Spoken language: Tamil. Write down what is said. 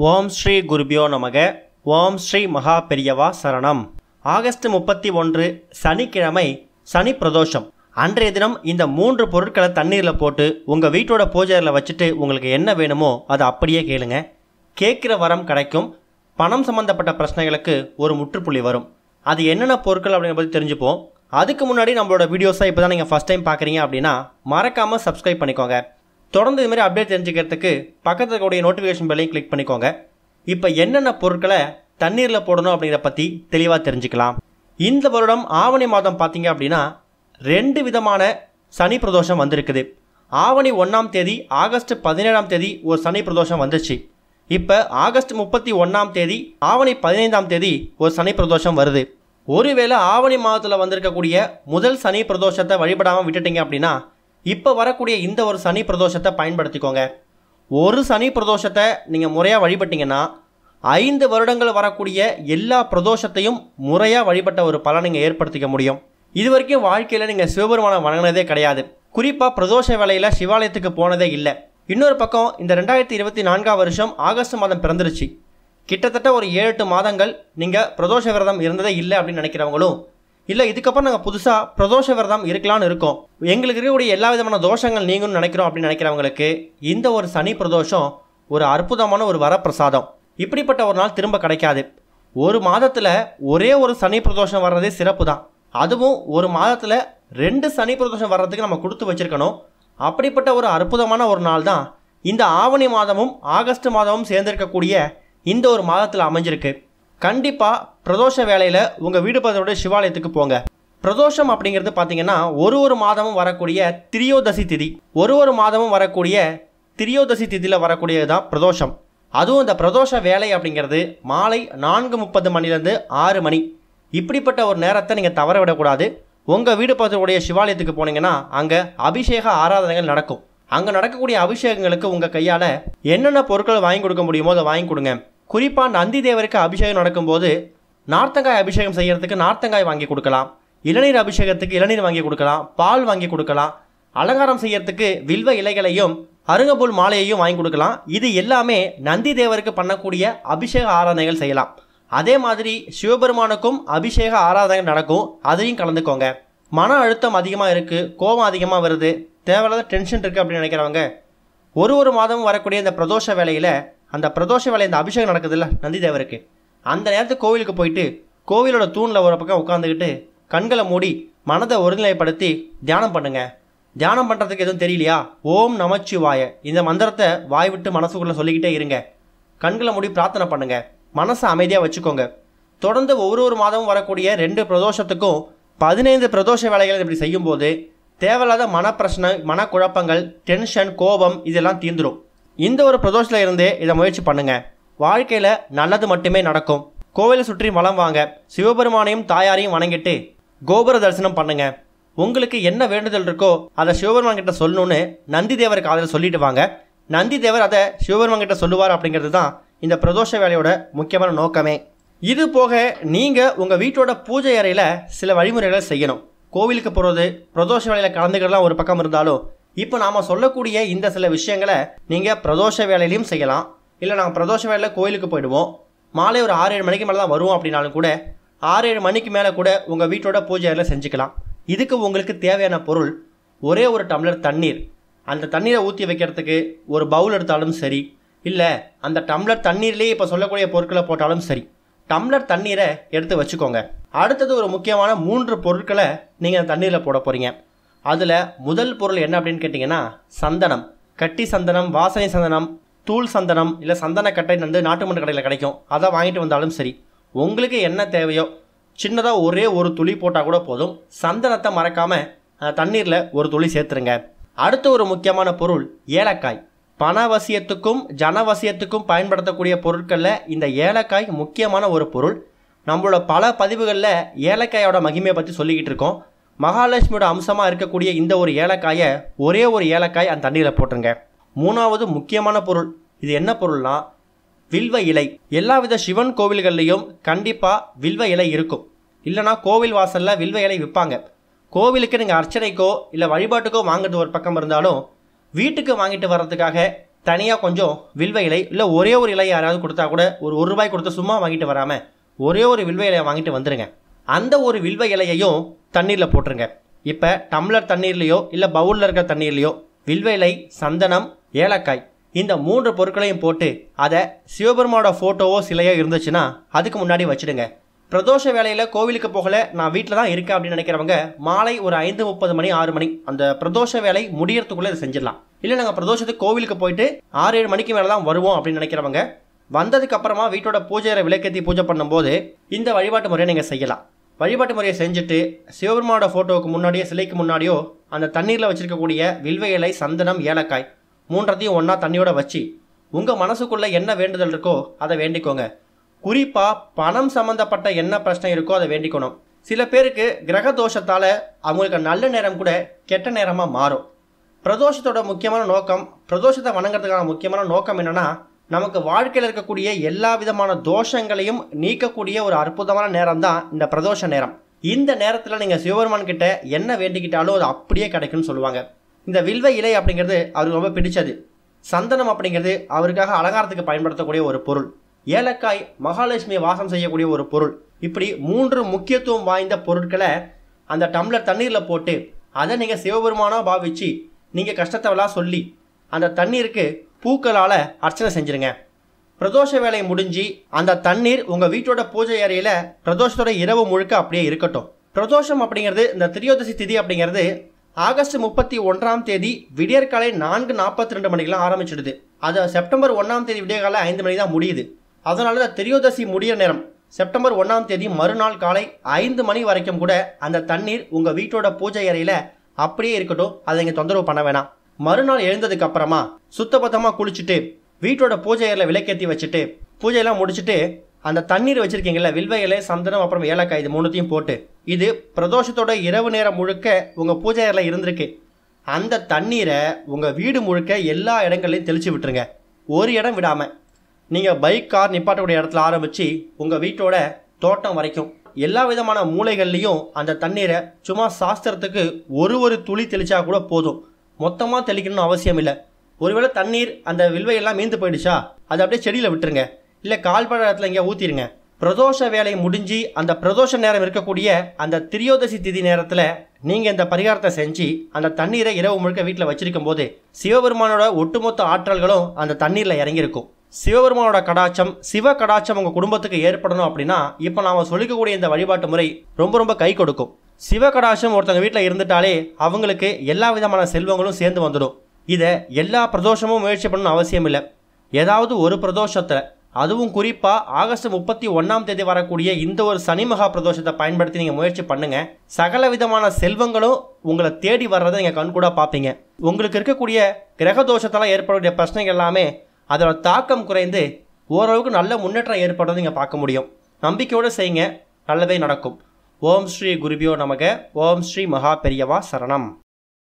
ஓம் ஸ்ரீ குருபியோ நமக. ஓம் ஸ்ரீ மகா பெரியவா சரணம். ஆகஸ்ட் 31 சனிக்கிழமை சனி பிரதோஷம். அன்றைய தினம் இந்த 3 பொருட்களை தண்ணீரில் போட்டு உங்கள் வீட்டோட பூஜையில் வச்சுட்டு உங்களுக்கு என்ன வேணுமோ அதை அப்படியே கேளுங்க. கேட்குற வரம் கிடைக்கும். பணம் சம்மந்தப்பட்ட பிரச்சனைகளுக்கு ஒரு முற்றுப்புள்ளி வரும். அது என்னென்ன பொருட்கள் அப்படிங்கிற பற்றி தெரிஞ்சுப்போம். அதுக்கு முன்னாடி நம்மளோட வீடியோஸை இப்போ தான் நீங்கள் ஃபஸ்ட் டைம் பார்க்குறீங்க அப்படின்னா மறக்காமல் சப்ஸ்கிரைப் பண்ணிக்கோங்க. தொடர்ந்து இதுமாதிரி அப்டேட் தெரிஞ்சுக்கிறதுக்கு பக்கத்தில் இருக்கக்கூடிய நோட்டிஃபிகேஷன் பெல்லையும் கிளிக் பண்ணிக்கோங்க. இப்போ என்னென்ன பொருட்களை தண்ணீரில் போடணும் அப்படிங்கிற பற்றி தெளிவாக தெரிஞ்சுக்கலாம். இந்த வருடம் ஆவணி மாதம் பார்த்தீங்க அப்படின்னா 2 விதமான சனி பிரதோஷம் வந்திருக்குது. ஆவணி 1ஆம் தேதி ஆகஸ்ட் 17ஆம் தேதி ஒரு சனி பிரதோஷம் வந்துச்சு. இப்போ ஆகஸ்ட் 31ஆம் தேதி ஆவணி 15ஆம் தேதி ஒரு சனி பிரதோஷம் வருது. ஒருவேளை ஆவணி மாதத்தில் வந்திருக்கக்கூடிய முதல் சனி பிரதோஷத்தை வழிபடாமல் விட்டுட்டீங்க அப்படின்னா இப்போ வரக்கூடிய இந்த ஒரு சனி பிரதோஷத்தை பயன்படுத்திக்கோங்க. ஒரு சனி பிரதோஷத்தை நீங்கள் முறையாக வழிபட்டிங்கன்னா 5 வருடங்கள் வரக்கூடிய எல்லா பிரதோஷத்தையும் முறையாக வழிபட்ட ஒரு பலனை நீங்கள் ஏற்படுத்திக்க முடியும். இது வரைக்கும் வாழ்க்கையில் நீங்கள் சிவபெருமானை வணங்கினதே கிடையாது. குறிப்பாக பிரதோஷ வேளையில் சிவாலயத்துக்கு போனதே இல்லை. இன்னொரு பக்கம் இந்த 2024ஆம் வருஷம் ஆகஸ்ட் மாதம் பிறந்துருச்சு. கிட்டத்தட்ட ஒரு 7-8 மாதங்கள் நீங்கள் பிரதோஷ விரதம் இருந்ததே இல்லை அப்படின்னு நினைக்கிறவங்களும், இல்லை இதுக்கப்புறம் நாங்கள் புதுசாக பிரதோஷ விரதம் இருக்கலான்னு இருக்கோம், எங்களுக்கு இருக்கக்கூடிய எல்லா விதமான தோஷங்கள் நீங்களும் நினைக்கிறோம் அப்படின்னு நினைக்கிறவங்களுக்கு இந்த ஒரு சனி பிரதோஷம் ஒரு அற்புதமான ஒரு வரப்பிரசாதம். இப்படிப்பட்ட ஒரு நாள் திரும்ப கிடைக்காது. ஒரு மாதத்தில் ஒரே ஒரு சனி பிரதோஷம் வர்றதே சிறப்பு தான். அதுவும் ஒரு மாதத்தில் 2 சனி பிரதோஷம் வர்றதுக்கு நம்ம கொடுத்து வச்சுருக்கணும். அப்படிப்பட்ட ஒரு அற்புதமான ஒரு நாள் தான் இந்த ஆவணி மாதமும் ஆகஸ்ட் மாதமும் சேர்ந்திருக்கக்கூடிய இந்த ஒரு மாதத்தில் அமைஞ்சிருக்கு. கண்டிப்பாக பிரதோஷ வேளையில் உங்கள் வீடு பக்கத்தோட சிவாலயத்துக்கு போங்க. பிரதோஷம் அப்படிங்கிறது பார்த்தீங்கன்னா ஒரு மாதமும் வரக்கூடிய திரியோதசி திதி, ஒரு மாதமும் வரக்கூடிய திரியோதசி திதியில் வரக்கூடியது தான் பிரதோஷம். அதுவும் இந்த பிரதோஷ வேலை அப்படிங்கிறது மாலை 4:30 மணிலேருந்து 6 மணி. இப்படிப்பட்ட ஒரு நேரத்தை நீங்கள் தவற விடக்கூடாது. உங்கள் வீடு பக்கத்துடைய சிவாலயத்துக்கு போனீங்கன்னா அங்கே அபிஷேக ஆராதனைகள் நடக்கும். அங்கே நடக்கக்கூடிய அபிஷேகங்களுக்கு உங்கள் கையால் என்னென்ன பொருட்கள் வாங்கி கொடுக்க முடியுமோ அதை வாங்கி கொடுங்க. குறிப்பாக நந்தி தேவருக்கு அபிஷேகம் நடக்கும்போது நார்த்தங்காய் அபிஷேகம் செய்கிறதுக்கு நார்த்தங்காய் வாங்கி கொடுக்கலாம், இளநீர் அபிஷேகத்துக்கு இளநீர் வாங்கி கொடுக்கலாம், பால் வாங்கி கொடுக்கலாம், அலங்காரம் செய்யறதுக்கு வில்வ இலைகளையும் அருங்கம்புல் மாலையையும் வாங்கி கொடுக்கலாம். இது எல்லாமே நந்தி தேவருக்கு பண்ணக்கூடிய அபிஷேக ஆராதனைகள் செய்யலாம். அதே மாதிரி சிவபெருமானுக்கும் அபிஷேக ஆராதனைகள் நடக்கும், அதையும் கலந்துக்கோங்க. மன அழுத்தம் அதிகமாக இருக்குது, கோபம் அதிகமாக வருது, தேவையில்லாத டென்ஷன் இருக்குது அப்படின்னு நினைக்கிறவங்க ஒரு மாதம் வரக்கூடிய இந்த பிரதோஷ வேலையில் அந்த பிரதோஷ வேலை இந்த அபிஷேகம் நடக்குதுல்ல நந்தி தேவருக்கு, அந்த நேரத்துக்கு கோவிலுக்கு போயிட்டு கோவிலோட தூணில் ஒரு பக்கம் உட்காந்துக்கிட்டு கண்களை மூடி மனதை ஒருநிலைப்படுத்தி தியானம் பண்ணுங்க. தியானம் பண்ணுறதுக்கு எதுவும் தெரியலையா, ஓம் நமச்சிவாய இந்த மந்திரத்தை வாய் விட்டு மனசுக்குள்ளே சொல்லிக்கிட்டே இருங்க. கண்களை மூடி பிரார்த்தனை பண்ணுங்க. மனசை அமைதியாக வச்சுக்கோங்க. தொடர்ந்து ஒரு மாதமும் வரக்கூடிய 2 பிரதோஷத்துக்கும் 15 பிரதோஷ வேலைகள் இப்படி செய்யும்போது தேவையில்லாத மனப்பிரச்சனை, மனக்குழப்பங்கள், டென்ஷன், கோபம் இதெல்லாம் தீர்ந்துடும். இந்த ஒரு பிரதோஷத்தில் இருந்தே இதை முயற்சி பண்ணுங்க. வாழ்க்கையில் நல்லது மட்டுமே நடக்கும். கோவிலை சுற்றி வலம் வாங்க. சிவபெருமானையும் தாயாரையும் வணங்கிட்டு கோபுர தரிசனம் பண்ணுங்க. உங்களுக்கு என்ன வேண்டுதல் இருக்கோ அதை சிவபெருமான் கிட்ட சொல்லணும்னு நந்தி தேவருக்கு அதில் சொல்லிட்டு வாங்க. நந்தி தேவர் அதை சிவபெருமான் கிட்ட சொல்லுவார். அப்படிங்கிறது தான் இந்த பிரதோஷ வேலையோட முக்கியமான நோக்கமே. இது போக நீங்கள் உங்கள் வீட்டோட பூஜை அறையில் சில வழிமுறைகளை செய்யணும். கோவிலுக்கு போகிறது, பிரதோஷ வேலையில் கலந்துக்கலாம் ஒரு பக்கம் இருந்தாலும், இப்போ நாம் சொல்லக்கூடிய இந்த சில விஷயங்களை நீங்கள் பிரதோஷ வேலையிலையும் செய்யலாம். இல்லை நாங்கள் பிரதோஷ வேலையில் கோயிலுக்கு போயிடுவோம், மாலை ஒரு 6-7 மணிக்கு மேலே தான் வருவோம் அப்படின்னாலும் கூட 6-7 மணிக்கு மேலே கூட உங்கள் வீட்டோட பூஜை அறையில் செஞ்சுக்கலாம். இதுக்கு உங்களுக்கு தேவையான பொருள் ஒரே ஒரு டம்ளர் தண்ணீர். அந்த தண்ணீரை ஊற்றி வைக்கிறதுக்கு ஒரு பவுல் எடுத்தாலும் சரி, இல்லை அந்த டம்ளர் தண்ணீர்லேயே இப்போ சொல்லக்கூடிய பொருட்களை போட்டாலும் சரி, டம்ளர் தண்ணீரை எடுத்து வச்சுக்கோங்க. அடுத்தது ஒரு முக்கியமான 3 பொருட்களை நீங்கள் அந்த தண்ணீரில் போட போகிறீங்க. அதில் முதல் பொருள் என்ன அப்படின்னு கேட்டிங்கன்னா சந்தனம். கட்டி சந்தனம், வாசனை சந்தனம், தூள் சந்தனம், இல்லை சந்தன கட்டை நாட்டு மண் கடையில் கிடைக்கும், அதை வாங்கிட்டு வந்தாலும் சரி. உங்களுக்கு என்ன தேவையோ சின்னதாக ஒரே ஒரு துளி போட்டால் கூட போதும். சந்தனத்தை மறக்காமல் தண்ணீரில் ஒரு துளி சேர்த்துருங்க. அடுத்த ஒரு முக்கியமான பொருள் ஏலக்காய். பணவசியத்துக்கும் ஜனவசியத்துக்கும் பயன்படுத்தக்கூடிய பொருட்களில் இந்த ஏலக்காய் முக்கியமான ஒரு பொருள். நம்மளோட பல பதிவுகளில் ஏலக்காயோட மகிமையை பற்றி சொல்லிக்கிட்டு இருக்கோம். மகாலட்சுமியோட அம்சமாக இருக்கக்கூடிய இந்த ஒரு ஏலக்காயை ஒரே ஒரு ஏலக்காய் அந்த தண்ணீரில் போட்டுருங்க. 3வது முக்கியமான பொருள், இது என்ன பொருள்னா வில்வ இலை. எல்லா வித சிவன் கோவில்கள்லேயும் கண்டிப்பாக வில்வ இலை இருக்கும். இல்லைனா கோவில் வாசலில் வில்வ இலை விற்பாங்க. கோவிலுக்கு நீங்கள் அர்ச்சனைக்கோ இல்லை வழிபாட்டுக்கோ வாங்குறது ஒரு பக்கம் இருந்தாலும் வீட்டுக்கு வாங்கிட்டு வர்றதுக்காக தனியாக கொஞ்சம் வில்வ இலை இல்லை ஒரே ஒரு இலை யாராவது கொடுத்தா கூட ஒரு ரூபாய் கொடுத்து சும்மா வாங்கிட்டு வராமல் ஒரே ஒரு வில்வ இலையை வாங்கிட்டு வந்துடுங்க. அந்த ஒரு வில்வ இலையையும் தண்ணீரில் போட்டுருங்க. இப்போ டம்ளர் தண்ணீர்லையோ இல்லை பவுலில் இருக்கிற தண்ணீர்லையோ வில்வ இலை, சந்தனம், ஏலக்காய் இந்த 3 பொருட்களையும் போட்டு அதை சிவபெருமானோட ஃபோட்டோவோ சிலையோ இருந்துச்சுன்னா அதுக்கு முன்னாடி வச்சுடுங்க. பிரதோஷ வேலையில் கோவிலுக்கு போகலை, நான் வீட்டில் தான் இருக்கேன் அப்படின்னு நினைக்கிறவங்க மாலை ஒரு 5:30 மணி 6 மணி அந்த பிரதோஷ வேலை முடியறதுக்குள்ளே இதை செஞ்சிடலாம். இல்லை நாங்கள் பிரதோஷத்துக்கு கோவிலுக்கு போயிட்டு 6-7 மணிக்கு மேலே தான் வருவோம் அப்படின்னு நினைக்கிறவங்க வந்ததுக்கு அப்புறமா வீட்டோட பூஜையை விளக்கேற்றி பூஜை பண்ணும்போது இந்த வழிபாட்டு முறையை நீங்கள் செய்யலாம். வழிபாட்டு முறையை செஞ்சுட்டு சிவபெருமானோட ஃபோட்டோவுக்கு முன்னாடியோ சிலைக்கு முன்னாடியோ அந்த தண்ணீரில் வச்சுருக்கக்கூடிய வில்வ இலை, சந்தனம், ஏலக்காய் 3ஐயும் ஒன்றா தண்ணியோட வச்சு உங்கள் மனசுக்குள்ளே என்ன வேண்டுதல் இருக்கோ அதை வேண்டிக்கோங்க. குறிப்பாக பணம் சம்மந்தப்பட்ட என்ன பிரச்சனை இருக்கோ அதை வேண்டிக்கணும். சில பேருக்கு கிரக தோஷத்தால் அவங்களுக்கு நல்ல நேரம் கூட கெட்ட நேரமாக மாறும். பிரதோஷத்தோட முக்கியமான நோக்கம், பிரதோஷத்தை வணங்குறதுக்கான முக்கியமான நோக்கம் என்னென்னா நமக்கு வாழ்க்கையில் இருக்கக்கூடிய எல்லா விதமான தோஷங்களையும் நீக்கக்கூடிய ஒரு அற்புதமான நேரம் தான் இந்த பிரதோஷ நேரம். இந்த நேரத்தில் நீங்கள் சிவபெருமான் கிட்ட என்ன வேண்டிக்கிட்டாலும் அது அப்படியே கிடைக்கும்னு சொல்லுவாங்க. இந்த வில்வ இலை அப்படிங்கிறது அவருக்கு ரொம்ப பிடிச்சது. சந்தனம் அப்படிங்கிறது அவருக்காக அலங்காரத்துக்கு பயன்படுத்தக்கூடிய ஒரு பொருள். ஏலக்காய் மகாலட்சுமியை வாசம் செய்யக்கூடிய ஒரு பொருள். இப்படி 3 முக்கியத்துவம் வாய்ந்த பொருட்களை அந்த டம்ளர் தண்ணீரில் போட்டு அதை நீங்கள் சிவபெருமானாக பாவிச்சு நீங்கள் கஷ்டத்தவெல்லாம் சொல்லி அந்த தண்ணீருக்கு பூக்களால் அர்ச்சனை செஞ்சுருங்க. பிரதோஷ வேலை முடிஞ்சு அந்த தண்ணீர் உங்கள் வீட்டோட பூஜை அறையில் பிரதோஷத்தோட இரவு முழுக்க அப்படியே இருக்கட்டும். பிரதோஷம் அப்படிங்கிறது இந்த திரியோதசி திதி அப்படிங்கிறது ஆகஸ்ட் 31ஆம் தேதி விடியற்காலை 4:42 மணிக்கெலாம் ஆரம்பிச்சிடுது. அது செப்டம்பர் 1ஆம் தேதி விடியற்காலை 5 மணி தான் முடியுது. அதனால தான் திரியோதசி முடிய நேரம் செப்டம்பர் 1ஆம் தேதி மறுநாள் காலை 5 மணி வரைக்கும் கூட அந்த தண்ணீர் உங்கள் வீட்டோட பூஜை அறையில் அப்படியே இருக்கட்டும். அதை நீங்கள் தொந்தரவு பண்ண வேணாம். மறுநாள் எழுந்ததுக்கு அப்புறமா சுத்தபத்தமாக குளிச்சுட்டு வீட்டோட பூஜை அறையில் விளக்கேற்றி வச்சுட்டு பூஜையெல்லாம் முடிச்சுட்டு அந்த தண்ணீர் வச்சுருக்கீங்களா வில்வ இலை, சந்தனம், அப்புறம் ஏலக்காய் இது 3ஐயும் போட்டு இது பிரதோஷத்தோட இரவு நேரம் முழுக்க உங்கள் பூஜை அறையில் இருந்திருக்கு. அந்த தண்ணீரை உங்கள் வீடு முழுக்க எல்லா இடங்கள்லையும் தெளித்து விட்டுருங்க. ஒரு இடம் விடாமல் நீங்கள் பைக், கார் நிப்பாட்டக்கூடிய இடத்துல ஆரம்பித்து உங்கள் வீட்டோட தோட்டம் வரைக்கும் எல்லா விதமான மூலைகள்லையும் அந்த தண்ணீரை சும்மா சாஸ்திரத்துக்கு ஒரு துளி தெளிச்சா கூட போதும். மொத்தமாக தெளிக்கணும்னு அவசியம் இல்லை. ஒருவேளை தண்ணீர் அந்த வில்வையெல்லாம் மீந்து போயிடுச்சா அதை அப்படியே செடியில் விட்டுருங்க, இல்லை கால்பட இடத்துல எங்கேயா ஊற்றிடுங்க. பிரதோஷ வேலை முடிஞ்சு அந்த பிரதோஷ நேரம் இருக்கக்கூடிய அந்த திரியோதசி திதி நேரத்தில் நீங்கள் இந்த பரிகாரத்தை செஞ்சு அந்த தண்ணீரை இரவு முழுக்க வீட்டில் வச்சிருக்கும் போது சிவபெருமானோட ஒட்டுமொத்த ஆற்றல்களும் அந்த தண்ணீரில் இறங்கியிருக்கும். சிவபெருமானோட கடாட்சம், சிவ கடாட்சம் உங்கள் குடும்பத்துக்கு ஏற்படணும் அப்படின்னா இப்போ நாம் சொல்லிக்கக்கூடிய இந்த வழிபாட்டு முறை ரொம்ப கை கொடுக்கும். சிவ கடாட்சம் ஒருத்தவங்க வீட்டில் இருந்துட்டாலே அவங்களுக்கு எல்லா விதமான செல்வங்களும் சேர்ந்து வந்துடும். இதை எல்லா பிரதோஷமும் முயற்சி பண்ணணும்னு அவசியம் இல்லை. ஏதாவது ஒரு பிரதோஷத்தில், அதுவும் குறிப்பாக ஆகஸ்ட் 31ஆம் தேதி வரக்கூடிய இந்த ஒரு சனி மகா பிரதோஷத்தை பயன்படுத்தி நீங்கள் முயற்சி பண்ணுங்கள். சகல விதமான செல்வங்களும் உங்களை தேடி வர்றதை நீங்கள் கண்கூட பார்ப்பீங்க. உங்களுக்கு இருக்கக்கூடிய கிரக தோஷத்தால் ஏற்படக்கூடிய பிரச்சனைகள் எல்லாமே அதோட தாக்கம் குறைந்து ஓரளவுக்கு நல்ல முன்னேற்றம் ஏற்படுறதை நீங்கள் பார்க்க முடியும். நம்பிக்கையோடு செய்யுங்க, நல்லதே நடக்கும். ஓம் ஸ்ரீ குருபியோ நமக. ஓம் ஸ்ரீ மகா பெரியவா சரணம்.